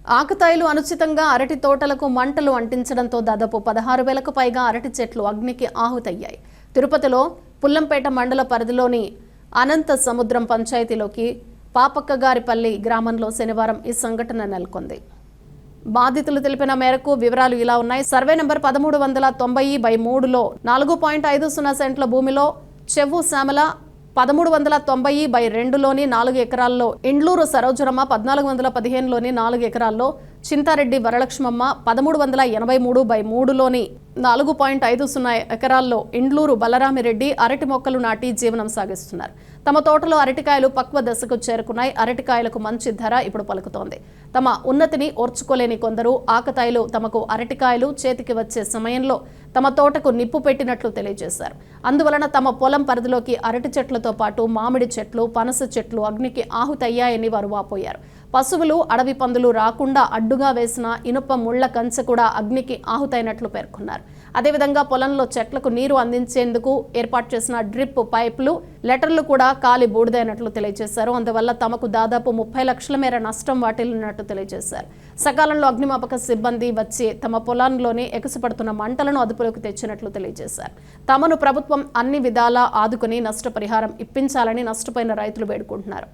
ఆకతాయిలు అనుచితంగా అరటి తోటలకు మంటలు అంటించడంతో దాదాపు 16,000కు పైగా అరటి చెట్లు అగ్నికి ఆహుతయ్యాయి. తిరుపతిలో పుల్లంపేట మండల పరిధిలోని అనంత సముద్రం పంచాయతీలోకి పాపక్కగారిపల్లి గ్రామంలో శనివారం ఈ సంఘటన నెలకొంది. బాధితులు తెలిపిన మేరకు వివరాలు ఇలా ఉన్నాయి. సర్వే నంబర్ 1390/3లో 4.50 సెంట్ల భూమిలో చెవ్వు శ్యామల 1390/2లోని 4 ఎకరాల్లో ఇండ్లూరు సరోజరమ్మ 1415లోని 4 ఎకరాల్లో చింతారెడ్డి వరలక్ష్మమ్మ 1383/3లోని 4.50 ఎకరాల్లో ఇండ్లూరు బలరామిరెడ్డి అరటి మొక్కలు నాటి జీవనం సాగిస్తున్నారు. తమ తోటలో అరటికాయలు పక్వ దశకు చేరుకున్నాయి. అరటికాయలకు మంచి ధర ఇప్పుడు పలుకుతోంది. తమ ఉన్నతిని ఓర్చుకోలేని కొందరు ఆకతాయిలు తమకు అరటికాయలు చేతికి వచ్చే సమయంలో తమ తోటకు నిప్పు పెట్టినట్లు తెలియజేశారు. అందువలన తమ పొలం పరిధిలోకి అరటి చెట్లతో పాటు మామిడి చెట్లు, పనస చెట్లు అగ్నికి ఆహుతయ్యాయని వారు వాపోయారు. పశువులు, అడవి పందులు రాకుండా అడ్డుగా వేసిన ఇనుప ముళ్ల కంచె కూడా అగ్నికి ఆహుతైనట్లు పేర్కొన్నారు. అదేవిధంగా పొలంలో చెట్లకు నీరు అందించేందుకు ఏర్పాటు చేసిన డ్రిప్ పైపులు, లెటర్లు కూడా కాలి బూడిదైనట్లు తెలియజేశారు. అందువల్ల తమకు దాదాపు 30 లక్షల మేర నష్టం వాటిల్లినట్టు తెలియజేశారు. సకాలంలో అగ్నిమాపక సిబ్బంది వచ్చి తమ పొలంలోని ఎగసిపడుతున్న మంటలను అదుపులోకి తెచ్చినట్లు తెలియజేశారు. తమను ప్రభుత్వం అన్ని విధాలా ఆదుకుని నష్టపరిహారం ఇప్పించాలని నష్టపోయిన రైతులు వేడుకుంటున్నారు.